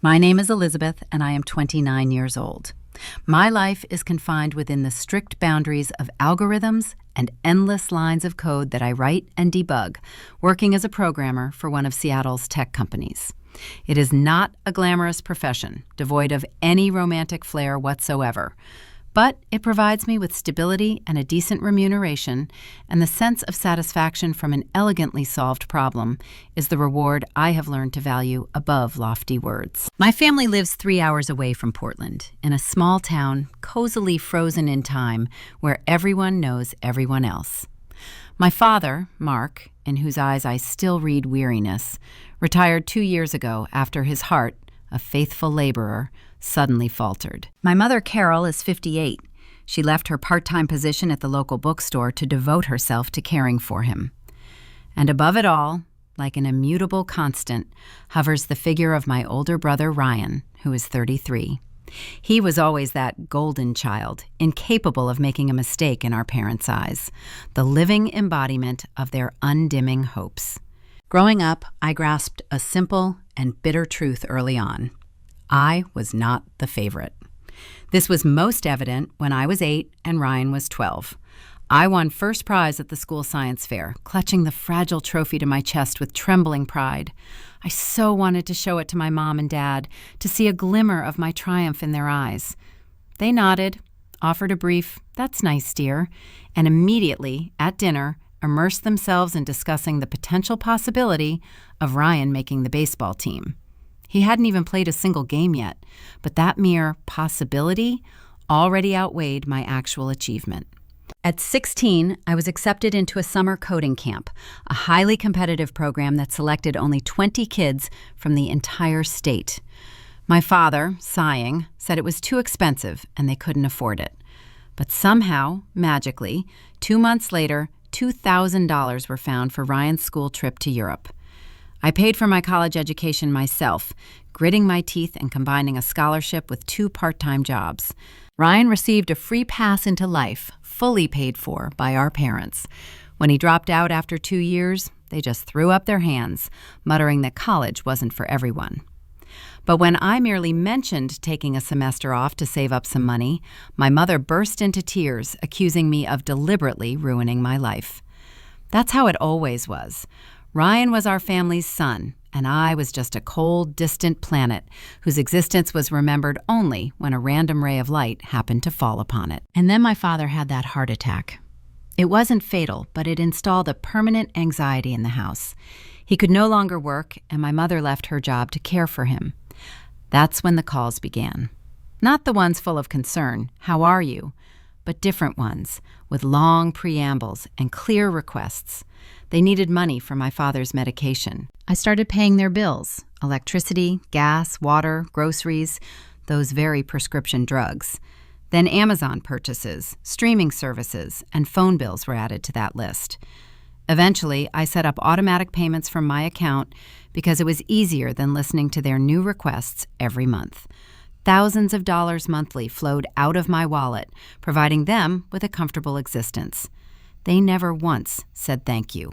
My name is Elizabeth, and I am 29 years old. My life is confined within the strict boundaries of algorithms and endless lines of code that I write and debug, working as a programmer for one of Seattle's tech companies. It is not a glamorous profession, devoid of any romantic flair whatsoever. But it provides me with stability and a decent remuneration, and the sense of satisfaction from an elegantly solved problem is the reward I have learned to value above lofty words. My family lives 3 hours away from Portland, in a small town cozily frozen in time where everyone knows everyone else. My father, Mark, in whose eyes I still read weariness, retired 2 years ago after his heart, a faithful laborer, suddenly faltered. My mother, Carol, is 58. She left her part-time position at the local bookstore to devote herself to caring for him. And above it all, like an immutable constant, hovers the figure of my older brother, Ryan, who is 33. He was always that golden child, incapable of making a mistake in our parents' eyes, the living embodiment of their undimming hopes. Growing up, I grasped a simple and bitter truth early on. I was not the favorite. This was most evident when I was 8 and Ryan was 12. I won first prize at the school science fair, clutching the fragile trophy to my chest with trembling pride. I so wanted to show it to my mom and dad, to see a glimmer of my triumph in their eyes. They nodded, offered a brief, "That's nice, dear," and immediately, at dinner, immersed themselves in discussing the potential possibility of Ryan making the baseball team. He hadn't even played a single game yet, but that mere possibility already outweighed my actual achievement. At 16, I was accepted into a summer coding camp, a highly competitive program that selected only 20 kids from the entire state. My father, sighing, said it was too expensive and they couldn't afford it. But somehow, magically, 2 months later, $2,000 were found for Ryan's school trip to Europe. I paid for my college education myself, gritting my teeth and combining a scholarship with 2 part-time jobs. Ryan received a free pass into life, fully paid for by our parents. When he dropped out after 2 years, they just threw up their hands, muttering that college wasn't for everyone. But when I merely mentioned taking a semester off to save up some money, my mother burst into tears, accusing me of deliberately ruining my life. That's how it always was. Ryan was our family's son, and I was just a cold, distant planet whose existence was remembered only when a random ray of light happened to fall upon it. And then my father had that heart attack. It wasn't fatal, but it installed a permanent anxiety in the house. He could no longer work, and my mother left her job to care for him. That's when the calls began. Not the ones full of concern, "How are you?" but different ones, with long preambles and clear requests. They needed money for my father's medication. I started paying their bills: electricity, gas, water, groceries, those very prescription drugs. Then Amazon purchases, streaming services, and phone bills were added to that list. Eventually, I set up automatic payments from my account because it was easier than listening to their new requests every month. Thousands of dollars monthly flowed out of my wallet, providing them with a comfortable existence. They never once said thank you.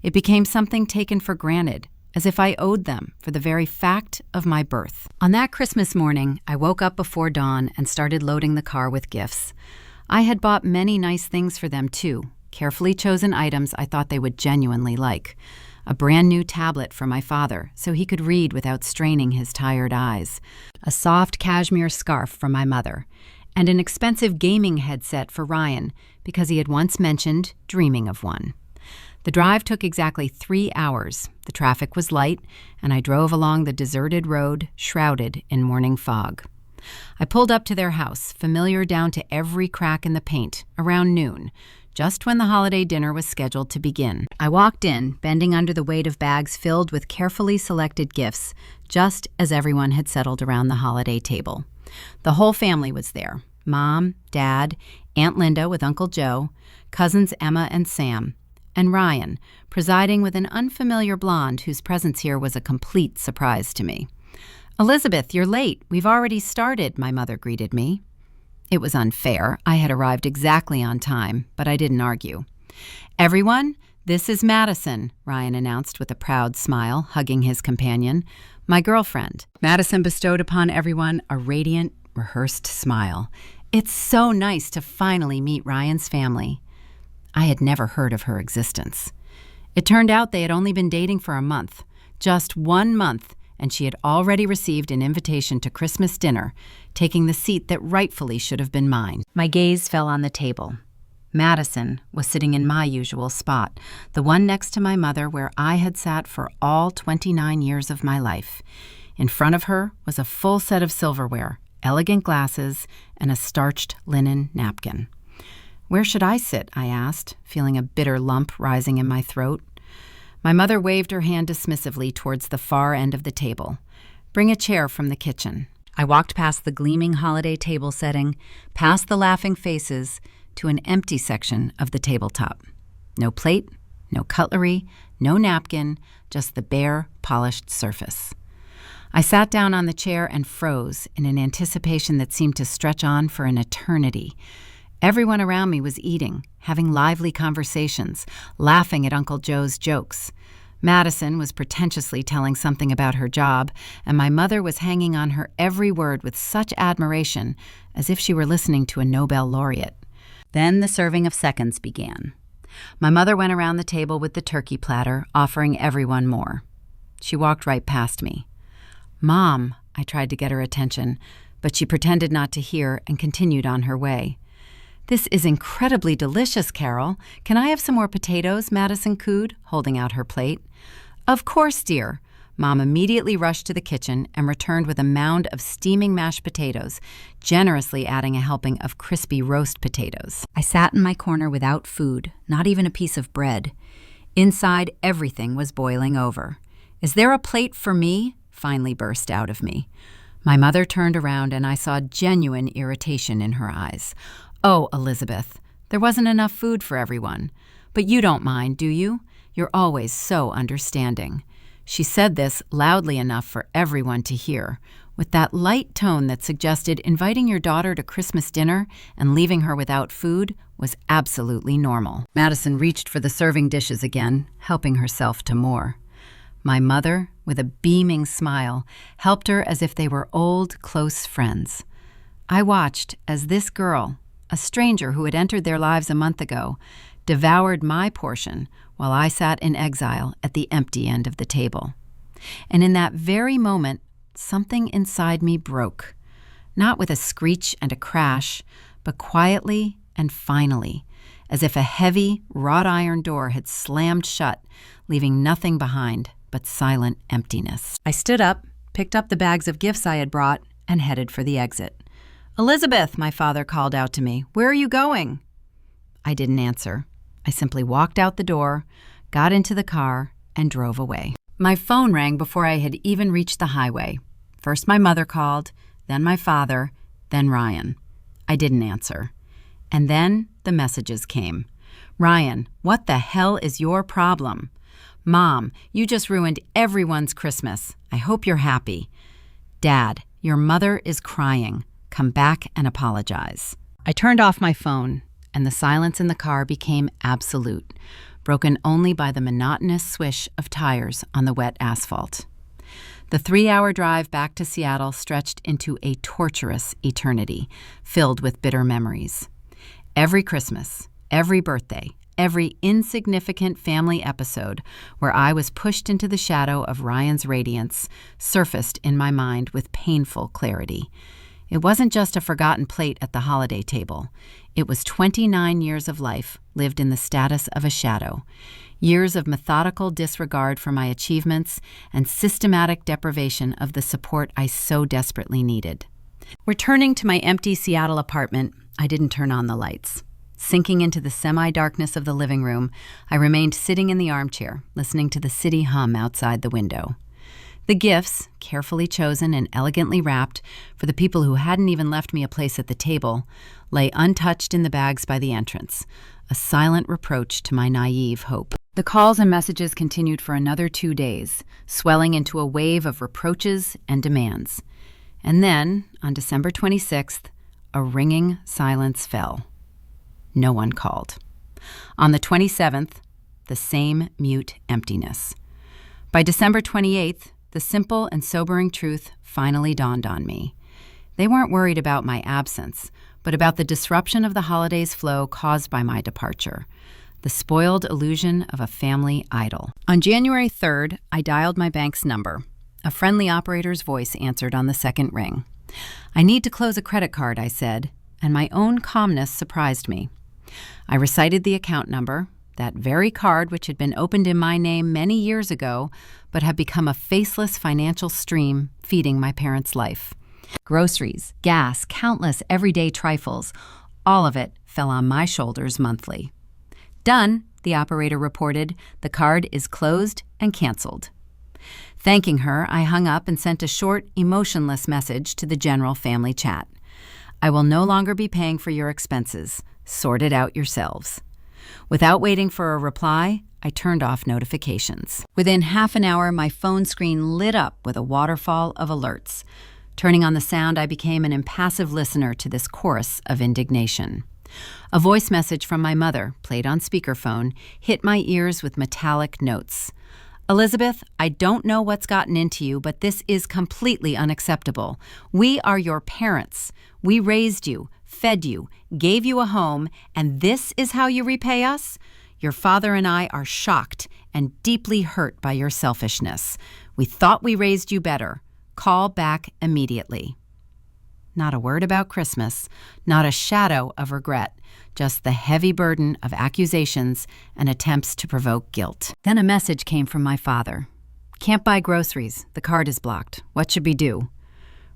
It became something taken for granted, as if I owed them for the very fact of my birth. On that Christmas morning, I woke up before dawn and started loading the car with gifts. I had bought many nice things for them too, carefully chosen items I thought they would genuinely like. A brand new tablet for my father so he could read without straining his tired eyes, a soft cashmere scarf for my mother, and an expensive gaming headset for Ryan because he had once mentioned dreaming of one. The drive took exactly 3 hours. The traffic was light, and I drove along the deserted road, shrouded in morning fog. I pulled up to their house, familiar down to every crack in the paint, around noon, just when the holiday dinner was scheduled to begin. I walked in, bending under the weight of bags filled with carefully selected gifts, just as everyone had settled around the holiday table. The whole family was there: Mom, Dad, Aunt Linda with Uncle Joe, cousins Emma and Sam, and Ryan, presiding with an unfamiliar blonde whose presence here was a complete surprise to me. "Elizabeth, you're late. We've already started," my mother greeted me. It was unfair. I had arrived exactly on time, but I didn't argue. "Everyone, this is Madison," Ryan announced with a proud smile, hugging his companion. My girlfriend. Madison bestowed upon everyone a radiant, rehearsed smile. It's so nice to finally meet Ryan's family. I had never heard of her existence. It turned out they had only been dating for a month, just 1 month, and she had already received an invitation to Christmas dinner, taking the seat that rightfully should have been mine. My gaze fell on the table. Madison was sitting in my usual spot, the one next to my mother where I had sat for all 29 years of my life. In front of her was a full set of silverware, elegant glasses, and a starched linen napkin. "Where should I sit?" I asked, feeling a bitter lump rising in my throat. My mother waved her hand dismissively towards the far end of the table. "Bring a chair from the kitchen." I walked past the gleaming holiday table setting, past the laughing faces, to an empty section of the tabletop. No plate, no cutlery, no napkin, just the bare, polished surface. I sat down on the chair and froze in an anticipation that seemed to stretch on for an eternity. Everyone around me was eating, having lively conversations, laughing at Uncle Joe's jokes. Madison was pretentiously telling something about her job, and my mother was hanging on her every word with such admiration, as if she were listening to a Nobel laureate. Then the serving of seconds began. My mother went around the table with the turkey platter, offering everyone more. She walked right past me. "Mom," I tried to get her attention, but she pretended not to hear and continued on her way. "This is incredibly delicious, Carol. Can I have some more potatoes?" Madison cooed, holding out her plate. "Of course, dear." Mom immediately rushed to the kitchen and returned with a mound of steaming mashed potatoes, generously adding a helping of crispy roast potatoes. I sat in my corner without food, not even a piece of bread. Inside, everything was boiling over. "Is there a plate for me?" finally burst out of me. My mother turned around and I saw genuine irritation in her eyes. "Oh, Elizabeth, there wasn't enough food for everyone. But you don't mind, do you? You're always so understanding." She said this loudly enough for everyone to hear, with that light tone that suggested inviting your daughter to Christmas dinner and leaving her without food was absolutely normal. Madison reached for the serving dishes again, helping herself to more. My mother, with a beaming smile, helped her as if they were old, close friends. I watched as this girl, a stranger who had entered their lives a month ago, devoured my portion while I sat in exile at the empty end of the table. And in that very moment, something inside me broke, not with a screech and a crash, but quietly and finally, as if a heavy, wrought iron door had slammed shut, leaving nothing behind but silent emptiness. I stood up, picked up the bags of gifts I had brought, and headed for the exit. "Elizabeth," my father called out to me, "where are you going?" I didn't answer. I simply walked out the door, got into the car, and drove away. My phone rang before I had even reached the highway. First my mother called, then my father, then Ryan. I didn't answer. And then the messages came. "Ryan, what the hell is your problem?" "Mom, you just ruined everyone's Christmas. I hope you're happy." "Dad, your mother is crying. Come back and apologize." I turned off my phone, and the silence in the car became absolute, broken only by the monotonous swish of tires on the wet asphalt. The 3-hour drive back to Seattle stretched into a torturous eternity, filled with bitter memories. Every Christmas, every birthday, every insignificant family episode where I was pushed into the shadow of Ryan's radiance surfaced in my mind with painful clarity. It wasn't just a forgotten plate at the holiday table. It was 29 years of life lived in the status of a shadow, years of methodical disregard for my achievements and systematic deprivation of the support I so desperately needed. Returning to my empty Seattle apartment, I didn't turn on the lights. Sinking into the semi-darkness of the living room, I remained sitting in the armchair, listening to the city hum outside the window. The gifts, carefully chosen and elegantly wrapped for the people who hadn't even left me a place at the table, lay untouched in the bags by the entrance, a silent reproach to my naive hope. The calls and messages continued for another 2 days, swelling into a wave of reproaches and demands. And then, on December 26th, a ringing silence fell. No one called. On the 27th, the same mute emptiness. By December 28th, the simple and sobering truth finally dawned on me. They weren't worried about my absence, but about the disruption of the holidays' flow caused by my departure, the spoiled illusion of a family idol. On January 3rd, I dialed my bank's number. A friendly operator's voice answered on the second ring. "I need to close a credit card," I said, and my own calmness surprised me. I recited the account number, that very card which had been opened in my name many years ago, but had become a faceless financial stream feeding my parents' life. Groceries, gas, countless everyday trifles, all of it fell on my shoulders monthly. "Done," the operator reported. "The card is closed and canceled." Thanking her, I hung up and sent a short, emotionless message to the general family chat. "I will no longer be paying for your expenses. Sort it out yourselves." Without waiting for a reply, I turned off notifications. Within half an hour, my phone screen lit up with a waterfall of alerts. Turning on the sound, I became an impassive listener to this chorus of indignation. A voice message from my mother, played on speakerphone, hit my ears with metallic notes. "Elizabeth, I don't know what's gotten into you, but this is completely unacceptable. We are your parents. We raised you, fed you, gave you a home, and this is how you repay us? Your father and I are shocked and deeply hurt by your selfishness. We thought we raised you better. Call back immediately." Not a word about Christmas, not a shadow of regret, just the heavy burden of accusations and attempts to provoke guilt. Then a message came from my father. "Can't buy groceries. The card is blocked. What should we do?"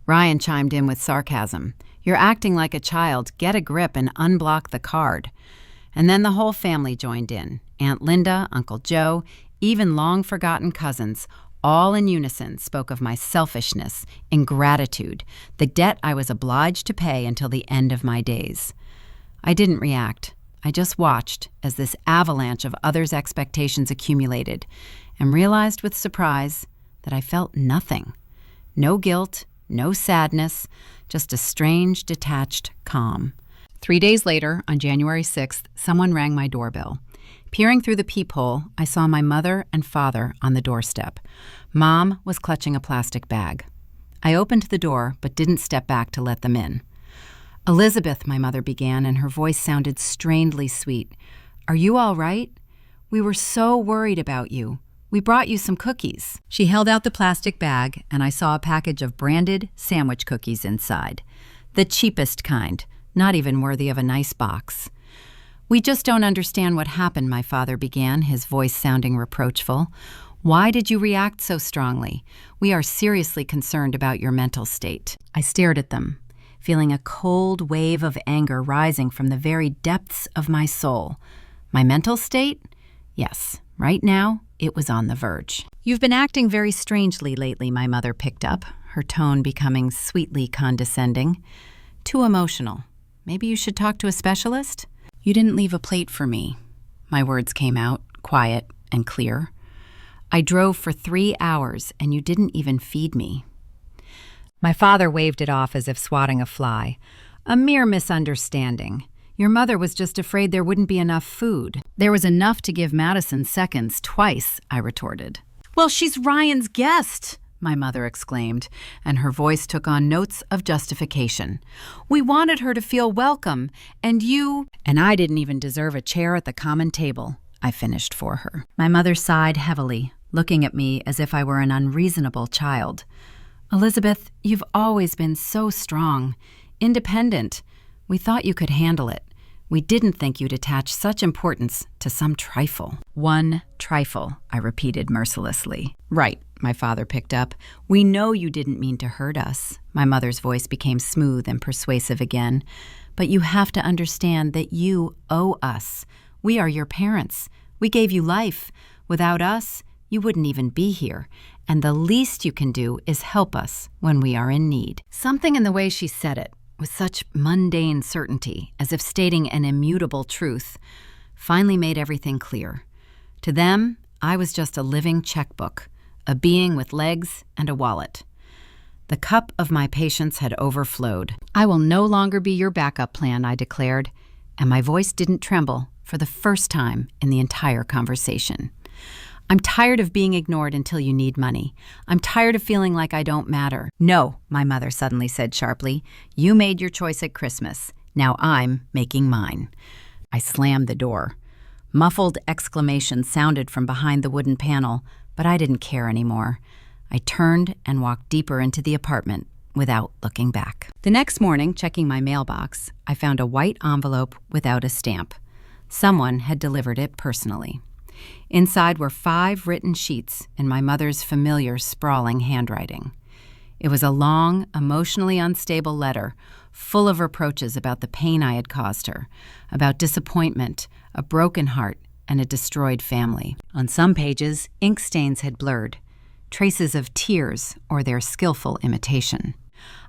Ryan chimed in with sarcasm. "You're acting like a child. Get a grip and unblock the card." And then the whole family joined in. Aunt Linda, Uncle Joe, even long-forgotten cousins, all in unison spoke of my selfishness, ingratitude, the debt I was obliged to pay until the end of my days. I didn't react. I just watched as this avalanche of others' expectations accumulated and realized with surprise that I felt nothing. No guilt, no sadness, just a strange, detached calm. 3 days later, on January 6th, someone rang my doorbell. Peering through the peephole, I saw my mother and father on the doorstep. Mom was clutching a plastic bag. I opened the door, but didn't step back to let them in. "Elizabeth," my mother began, and her voice sounded strangely sweet. "Are you all right? We were so worried about you. We brought you some cookies." She held out the plastic bag, and I saw a package of branded sandwich cookies inside. The cheapest kind, not even worthy of a nice box. "We just don't understand what happened," my father began, his voice sounding reproachful. "Why did you react so strongly? We are seriously concerned about your mental state." I stared at them, feeling a cold wave of anger rising from the very depths of my soul. My mental state? Yes, right now, it was on the verge. "You've been acting very strangely lately," my mother picked up, her tone becoming sweetly condescending. "Too emotional. Maybe you should talk to a specialist?" "You didn't leave a plate for me." My words came out, quiet and clear. "I drove for 3 hours, and you didn't even feed me." My father waved it off as if swatting a fly. "A mere misunderstanding. Your mother was just afraid there wouldn't be enough food." "There was enough to give Madison seconds twice," I retorted. "Well, she's Ryan's guest," my mother exclaimed, and her voice took on notes of justification. "We wanted her to feel welcome, and you—" "And I didn't even deserve a chair at the common table," I finished for her. My mother sighed heavily, looking at me as if I were an unreasonable child. "Elizabeth, you've always been so strong, independent. We thought you could handle it. We didn't think you'd attach such importance to some trifle." "One trifle," I repeated mercilessly. "Right," my father picked up. "We know you didn't mean to hurt us." My mother's voice became smooth and persuasive again. "But you have to understand that you owe us. We are your parents. We gave you life. Without us, you wouldn't even be here. And the least you can do is help us when we are in need." Something in the way she said it, with such mundane certainty, as if stating an immutable truth, finally made everything clear. To them, I was just a living checkbook, a being with legs and a wallet. The cup of my patience had overflowed. "I will no longer be your backup plan," I declared, and my voice didn't tremble for the first time in the entire conversation. I'm tired of being ignored until you need money. I'm tired of feeling like I don't matter. No, my mother suddenly said sharply. You made your choice at Christmas. Now I'm making mine. I slammed the door. Muffled exclamations sounded from behind the wooden panel, but I didn't care anymore. I turned and walked deeper into the apartment without looking back. The next morning, checking my mailbox, I found a white envelope without a stamp. Someone had delivered it personally. Inside were 5 written sheets in my mother's familiar, sprawling handwriting. It was a long, emotionally unstable letter, full of reproaches about the pain I had caused her, about disappointment, a broken heart, and a destroyed family. On some pages, ink stains had blurred, traces of tears or their skillful imitation.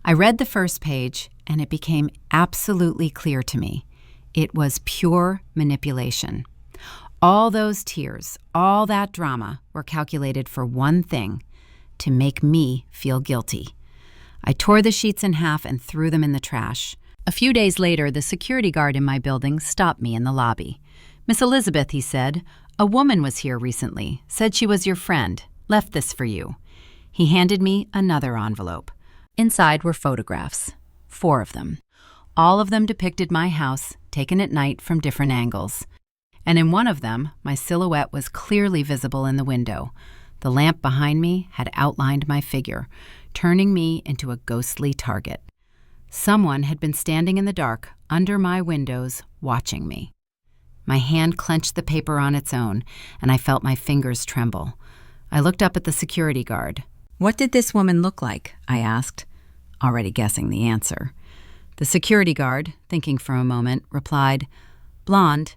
I read the first page, and it became absolutely clear to me. It was pure manipulation. All those tears, all that drama were calculated for one thing: to make me feel guilty. I tore the sheets in half and threw them in the trash. A few days later, the security guard in my building stopped me in the lobby. Miss Elizabeth, he said, a woman was here recently, said she was your friend, left this for you. He handed me another envelope. Inside were photographs, 4 of them. All of them depicted my house, taken at night from different angles. And in one of them, my silhouette was clearly visible in the window. The lamp behind me had outlined my figure, turning me into a ghostly target. Someone had been standing in the dark under my windows, watching me. My hand clenched the paper on its own, and I felt my fingers tremble. I looked up at the security guard. What did this woman look like? I asked, already guessing the answer. The security guard, thinking for a moment, replied, blonde,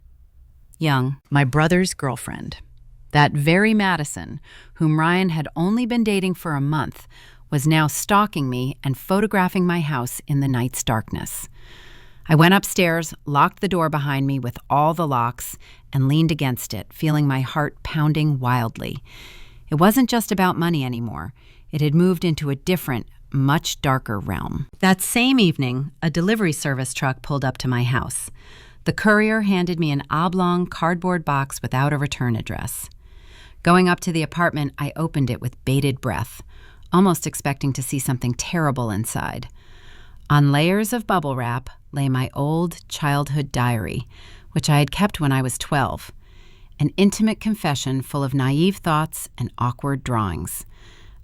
young, my brother's girlfriend. That very Madison, whom Ryan had only been dating for a month, was now stalking me and photographing my house in the night's darkness. I went upstairs, locked the door behind me with all the locks, and leaned against it, feeling my heart pounding wildly. It wasn't just about money anymore. It had moved into a different, much darker realm. That same evening, a delivery service truck pulled up to my house. The courier handed me an oblong cardboard box without a return address. Going up to the apartment, I opened it with bated breath, almost expecting to see something terrible inside. On layers of bubble wrap lay my old childhood diary, which I had kept when I was 12, an intimate confession full of naive thoughts and awkward drawings.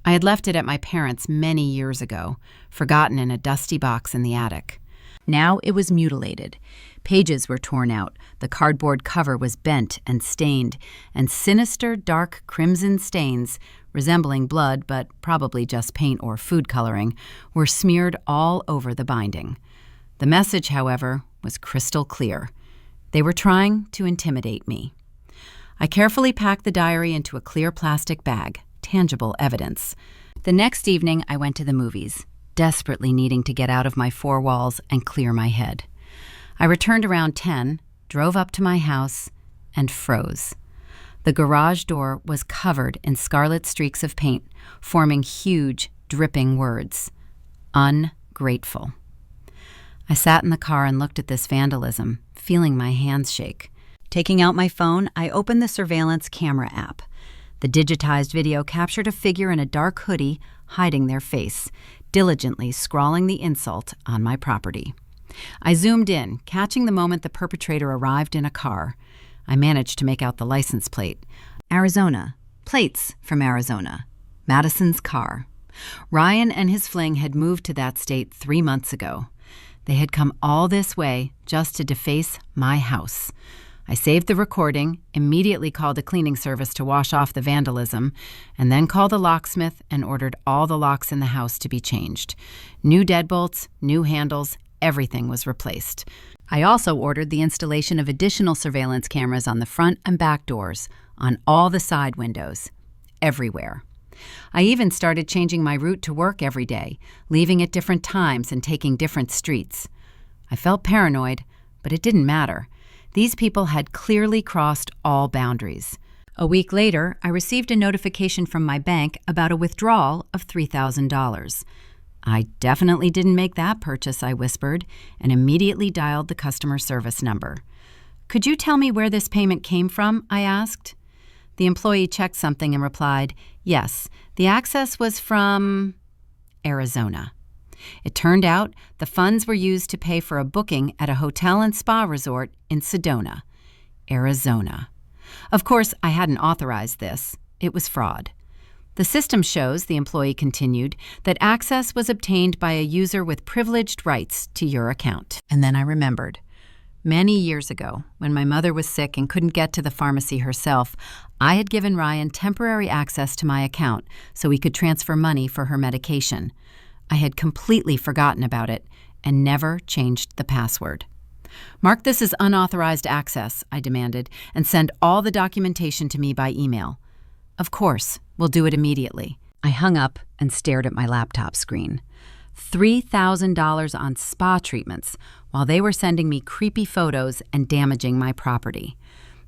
I had left it at my parents' many years ago, forgotten in a dusty box in the attic. Now it was mutilated. Pages were torn out, the cardboard cover was bent and stained, and sinister dark crimson stains, resembling blood but probably just paint or food coloring, were smeared all over the binding. The message, however, was crystal clear. They were trying to intimidate me. I carefully packed the diary into a clear plastic bag, tangible evidence. The next evening, I went to the movies, desperately needing to get out of my 4 walls and clear my head. I returned around 10, drove up to my house, and froze. The garage door was covered in scarlet streaks of paint, forming huge, dripping words. Ungrateful. I sat in the car and looked at this vandalism, feeling my hands shake. Taking out my phone, I opened the surveillance camera app. The digitized video captured a figure in a dark hoodie hiding their face, diligently scrawling the insult on my property. I zoomed in, catching the moment the perpetrator arrived in a car. I managed to make out the license plate. Arizona. Plates from Arizona. Madison's car. Ryan and his fling had moved to that state 3 months ago. They had come all this way just to deface my house. I saved the recording, immediately called a cleaning service to wash off the vandalism, and then called a locksmith and ordered all the locks in the house to be changed. New deadbolts, new handles, everything was replaced. I also ordered the installation of additional surveillance cameras on the front and back doors, on all the side windows, everywhere. I even started changing my route to work every day, leaving at different times and taking different streets. I felt paranoid, but it didn't matter. These people had clearly crossed all boundaries. A week later, I received a notification from my bank about a withdrawal of $3,000. I definitely didn't make that purchase, I whispered, and immediately dialed the customer service number. Could you tell me where this payment came from? I asked. The employee checked something and replied, yes, the access was from Arizona. It turned out the funds were used to pay for a booking at a hotel and spa resort in Sedona, Arizona. Of course, I hadn't authorized this. It was fraud. The system shows, the employee continued, that access was obtained by a user with privileged rights to your account. And then I remembered. Many years ago, when my mother was sick and couldn't get to the pharmacy herself, I had given Ryan temporary access to my account so he could transfer money for her medication. I had completely forgotten about it and never changed the password. Mark this as unauthorized access, I demanded, and send all the documentation to me by email. Of course, we'll do it immediately. I hung up and stared at my laptop screen. $3,000 on spa treatments while they were sending me creepy photos and damaging my property.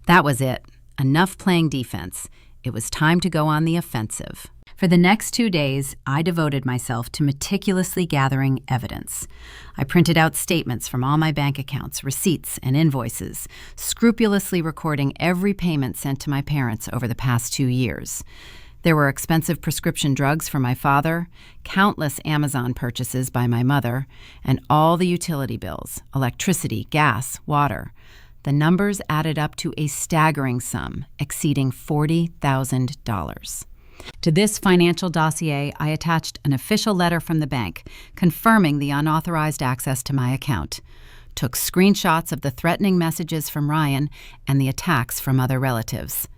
That was it. Enough playing defense. It was time to go on the offensive. For the next 2 days, I devoted myself to meticulously gathering evidence. I printed out statements from all my bank accounts, receipts, and invoices, scrupulously recording every payment sent to my parents over the past 2 years. There were expensive prescription drugs for my father, countless Amazon purchases by my mother, and all the utility bills, electricity, gas, water. The numbers added up to a staggering sum exceeding $40,000. To this financial dossier, I attached an official letter from the bank confirming the unauthorized access to my account, took screenshots of the threatening messages from Ryan and the attacks from other relatives.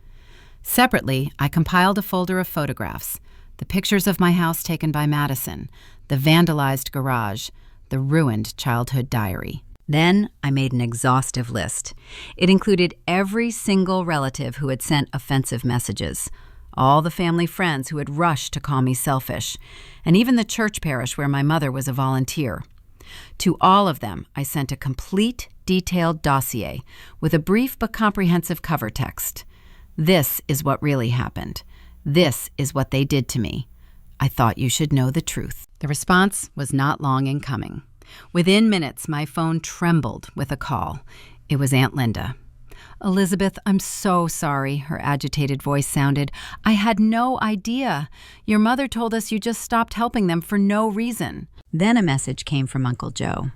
Separately, I compiled a folder of photographs, the pictures of my house taken by Madison, the vandalized garage, the ruined childhood diary. Then I made an exhaustive list. It included every single relative who had sent offensive messages, all the family friends who had rushed to call me selfish, and even the church parish where my mother was a volunteer. To all of them, I sent a complete, detailed dossier with a brief but comprehensive cover text. This is what really happened. This is what they did to me. I thought you should know the truth. The response was not long in coming. Within minutes, my phone trembled with a call. It was Aunt Linda. "Elizabeth, I'm so sorry," her agitated voice sounded. "I had no idea. Your mother told us you just stopped helping them for no reason." Then a message came from Uncle Joe.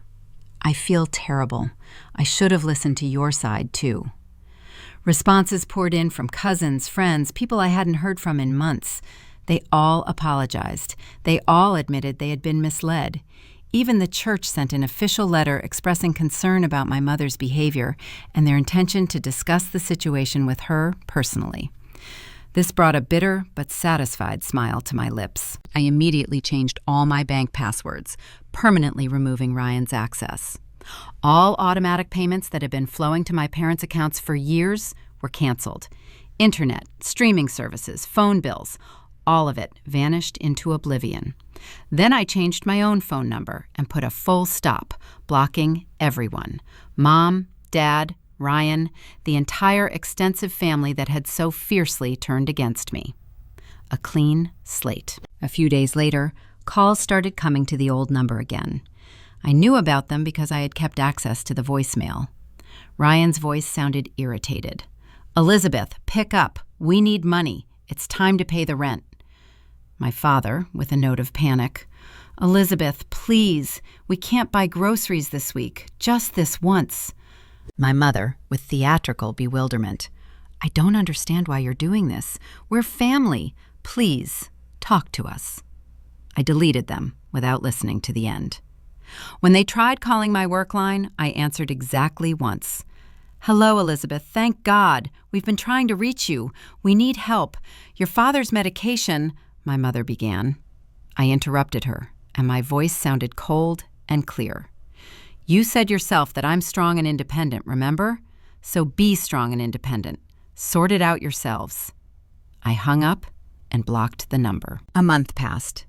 "I feel terrible. I should have listened to your side, too." Responses poured in from cousins, friends, people I hadn't heard from in months. They all apologized. They all admitted they had been misled. Even the church sent an official letter expressing concern about my mother's behavior and their intention to discuss the situation with her personally. This brought a bitter but satisfied smile to my lips. I immediately changed all my bank passwords, permanently removing Ryan's access. All automatic payments that had been flowing to my parents' accounts for years were canceled. Internet, streaming services, phone bills, all of it vanished into oblivion. Then I changed my own phone number and put a full stop, blocking everyone. Mom, Dad, Ryan, the entire extensive family that had so fiercely turned against me. A clean slate. A few days later, calls started coming to the old number again. I knew about them because I had kept access to the voicemail. Ryan's voice sounded irritated. "Elizabeth, pick up. We need money. It's time to pay the rent." My father, with a note of panic, "Elizabeth, please, we can't buy groceries this week, just this once." My mother, with theatrical bewilderment, "I don't understand why you're doing this. We're family. Please, talk to us." I deleted them without listening to the end. When they tried calling my work line, I answered exactly once. "Hello, Elizabeth. Thank God. We've been trying to reach you. We need help. Your father's medication," my mother began. I interrupted her, and my voice sounded cold and clear. "You said yourself that I'm strong and independent, remember? So be strong and independent. Sort it out yourselves." I hung up and blocked the number. A month passed.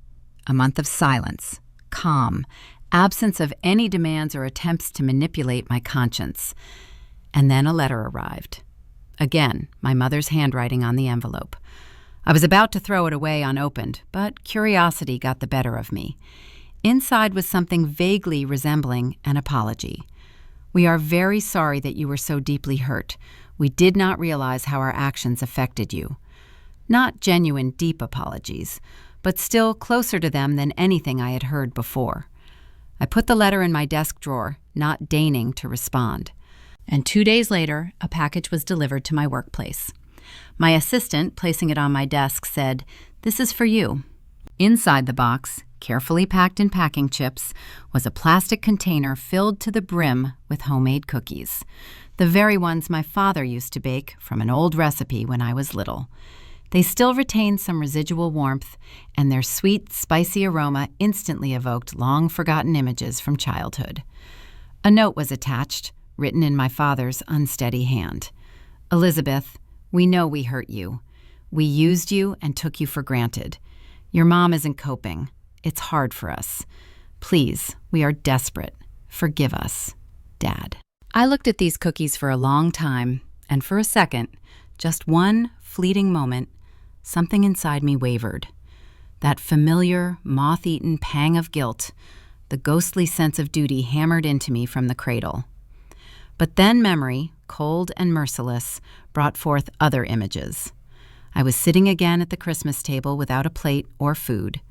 A month of silence, calm, absence of any demands or attempts to manipulate my conscience. And then a letter arrived. Again, my mother's handwriting on the envelope. I was about to throw it away unopened, but curiosity got the better of me. Inside was something vaguely resembling an apology. "We are very sorry that you were so deeply hurt. We did not realize how our actions affected you. Not genuine, deep apologies, but still closer to them than anything I had heard before. I put the letter in my desk drawer, not deigning to respond. And 2 days later, a package was delivered to my workplace. My assistant, placing it on my desk, said, "This is for you." Inside the box, carefully packed in packing chips, was a plastic container filled to the brim with homemade cookies, the very ones my father used to bake from an old recipe when I was little. They still retained some residual warmth, and their sweet, spicy aroma instantly evoked long-forgotten images from childhood. A note was attached, written in my father's unsteady hand. "Elizabeth, we know we hurt you. We used you and took you for granted. Your mom isn't coping. It's hard for us. Please, we are desperate. Forgive us, Dad." I looked at these cookies for a long time, and for a second, just one fleeting moment, something inside me wavered. That familiar, moth-eaten pang of guilt, the ghostly sense of duty hammered into me from the cradle. But then memory, cold and merciless, brought forth other images. I was sitting again at the Christmas table without a plate or food.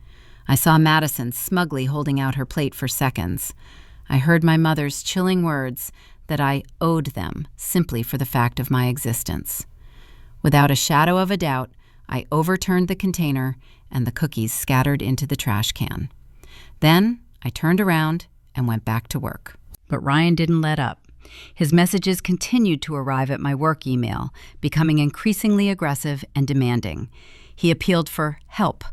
I saw Madison smugly holding out her plate for seconds. I heard my mother's chilling words that I owed them simply for the fact of my existence. Without a shadow of a doubt, I overturned the container and the cookies scattered into the trash can. Then I turned around and went back to work. But Ryan didn't let up. His messages continued to arrive at my work email, becoming increasingly aggressive and demanding. He appealed for help,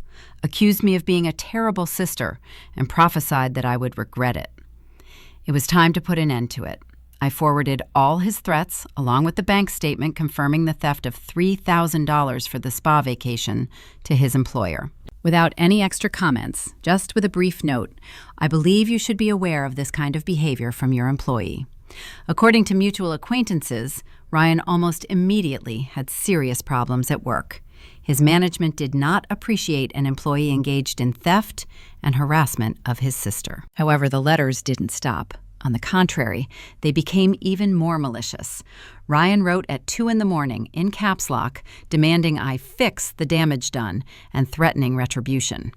accused me of being a terrible sister, and prophesied that I would regret it. It was time to put an end to it. I forwarded all his threats, along with the bank statement confirming the theft of $3,000 for the spa vacation, to his employer. Without any extra comments, just with a brief note, "I believe you should be aware of this kind of behavior from your employee." According to mutual acquaintances, Ryan almost immediately had serious problems at work. His management did not appreciate an employee engaged in theft and harassment of his sister. However, the letters didn't stop. On the contrary, they became even more malicious. Ryan wrote at 2 a.m. in caps lock, demanding I fix the damage done and threatening retribution.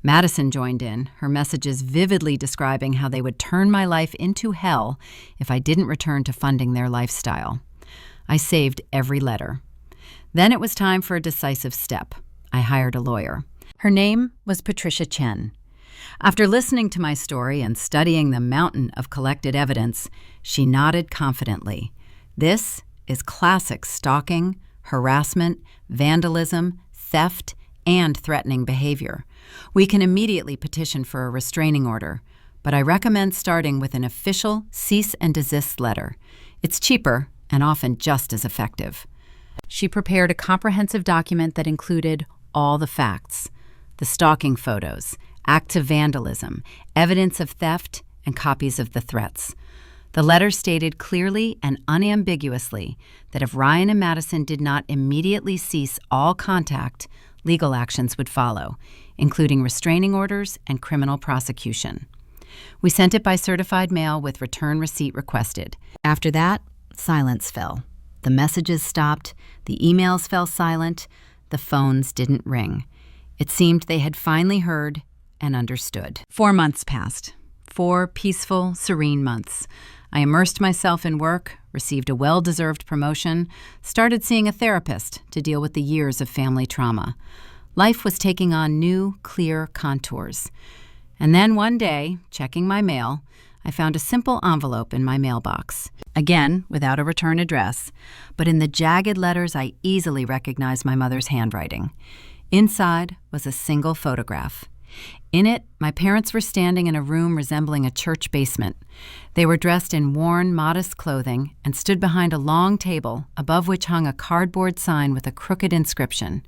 Madison joined in, her messages vividly describing how they would turn my life into hell if I didn't return to funding their lifestyle. I saved every letter. Then it was time for a decisive step. I hired a lawyer. Her name was Patricia Chen. After listening to my story and studying the mountain of collected evidence, she nodded confidently. This is classic stalking, harassment, vandalism, theft, and threatening behavior. We can immediately petition for a restraining order, but I recommend starting with an official cease and desist letter. It's cheaper and often just as effective. She prepared a comprehensive document that included all the facts: the stalking photos, acts of vandalism, evidence of theft, and copies of the threats. The letter stated clearly and unambiguously that if Ryan and Madison did not immediately cease all contact, legal actions would follow, including restraining orders and criminal prosecution. We sent it by certified mail with return receipt requested. After that, silence fell. The messages stopped, the emails fell silent, the phones didn't ring. It seemed they had finally heard and understood. 4 months passed. 4 peaceful, serene months. I immersed myself in work, received a well-deserved promotion, started seeing a therapist to deal with the years of family trauma. Life was taking on new, clear contours. And then one day, checking my mail, I found a simple envelope in my mailbox. Again, without a return address, but in the jagged letters I easily recognized my mother's handwriting. Inside was a single photograph. In it, my parents were standing in a room resembling a church basement. They were dressed in worn, modest clothing and stood behind a long table above which hung a cardboard sign with a crooked inscription: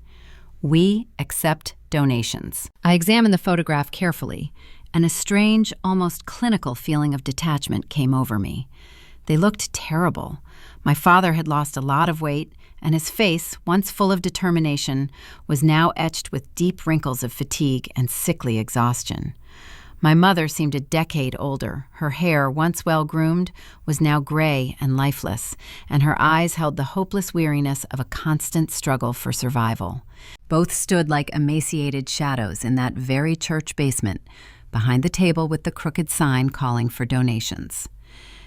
"We accept donations." I examined the photograph carefully, and a strange, almost clinical feeling of detachment came over me. They looked terrible. My father had lost a lot of weight, and his face, once full of determination, was now etched with deep wrinkles of fatigue and sickly exhaustion. My mother seemed a decade older. Her hair, once well-groomed, was now gray and lifeless, and her eyes held the hopeless weariness of a constant struggle for survival. Both stood like emaciated shadows in that very church basement, behind the table with the crooked sign calling for donations.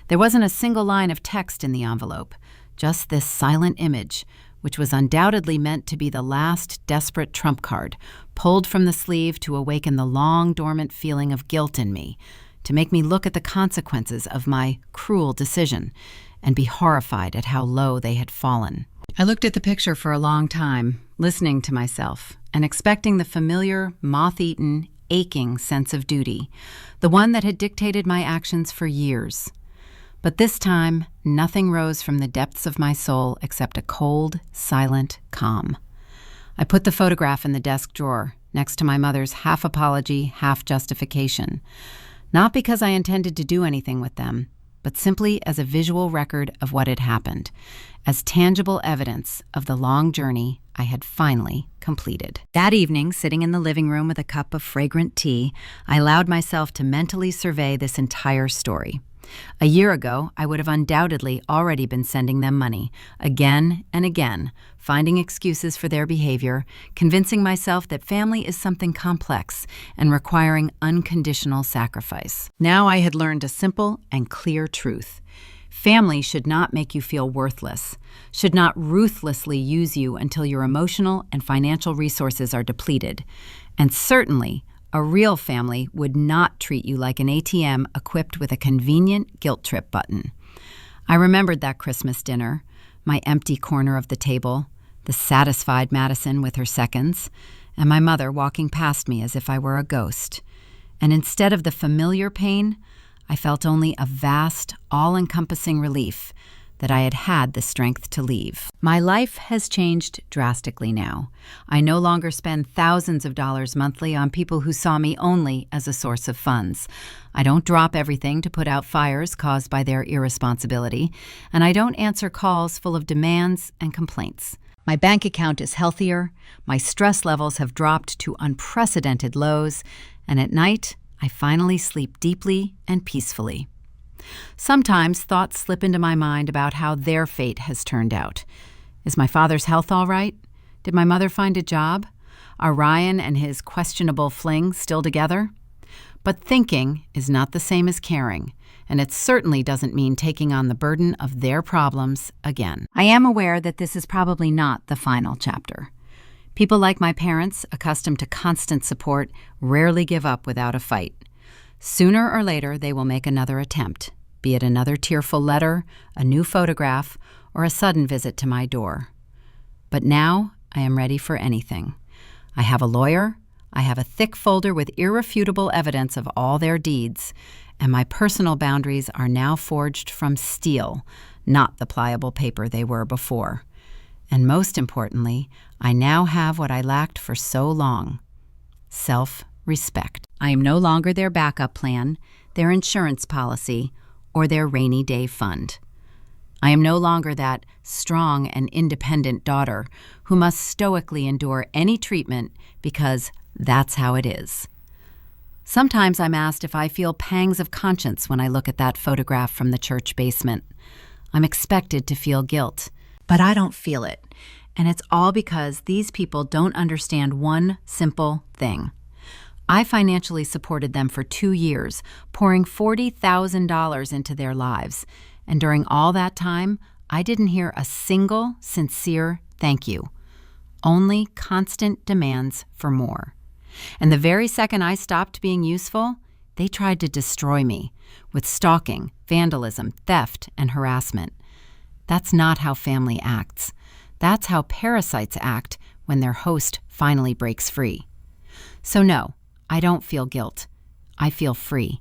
There wasn't a single line of text in the envelope, just this silent image, which was undoubtedly meant to be the last desperate trump card, pulled from the sleeve to awaken the long-dormant feeling of guilt in me, to make me look at the consequences of my cruel decision and be horrified at how low they had fallen. I looked at the picture for a long time, listening to myself and expecting the familiar, moth-eaten, aching sense of duty, the one that had dictated my actions for years. But this time, nothing rose from the depths of my soul except a cold, silent calm. I put the photograph in the desk drawer, next to my mother's half apology, half justification. Not because I intended to do anything with them, but simply as a visual record of what had happened, as tangible evidence of the long journey I had finally completed. That evening, sitting in the living room with a cup of fragrant tea, I allowed myself to mentally survey this entire story. A year ago, I would have undoubtedly already been sending them money, again and again, finding excuses for their behavior, convincing myself that family is something complex and requiring unconditional sacrifice. Now I had learned a simple and clear truth. Family should not make you feel worthless, should not ruthlessly use you until your emotional and financial resources are depleted, and certainly a real family would not treat you like an ATM equipped with a convenient guilt trip button. I remembered that Christmas dinner, my empty corner of the table, the satisfied Madison with her seconds, and my mother walking past me as if I were a ghost. And instead of the familiar pain, I felt only a vast, all-encompassing relief that I had had the strength to leave. My life has changed drastically now. I no longer spend thousands of dollars monthly on people who saw me only as a source of funds. I don't drop everything to put out fires caused by their irresponsibility, and I don't answer calls full of demands and complaints. My bank account is healthier, my stress levels have dropped to unprecedented lows, and at night, I finally sleep deeply and peacefully. Sometimes thoughts slip into my mind about how their fate has turned out. Is my father's health all right? Did my mother find a job? Are Ryan and his questionable fling still together? But thinking is not the same as caring, and it certainly doesn't mean taking on the burden of their problems again. I am aware that this is probably not the final chapter. People like my parents, accustomed to constant support, rarely give up without a fight. Sooner or later, they will make another attempt, be it another tearful letter, a new photograph, or a sudden visit to my door. But now, I am ready for anything. I have a lawyer, I have a thick folder with irrefutable evidence of all their deeds, and my personal boundaries are now forged from steel, not the pliable paper they were before. And most importantly, I now have what I lacked for so long: self-respect. I am no longer their backup plan, their insurance policy, or their rainy day fund. I am no longer that strong and independent daughter who must stoically endure any treatment because that's how it is. Sometimes I'm asked if I feel pangs of conscience when I look at that photograph from the church basement. I'm expected to feel guilt, but I don't feel it. And it's all because these people don't understand one simple thing. I financially supported them for 2 years, pouring $40,000 into their lives. And during all that time, I didn't hear a single sincere thank you. Only constant demands for more. And the very second I stopped being useful, they tried to destroy me with stalking, vandalism, theft, and harassment. That's not how family acts. That's how parasites act when their host finally breaks free. So no, I don't feel guilt. I feel free.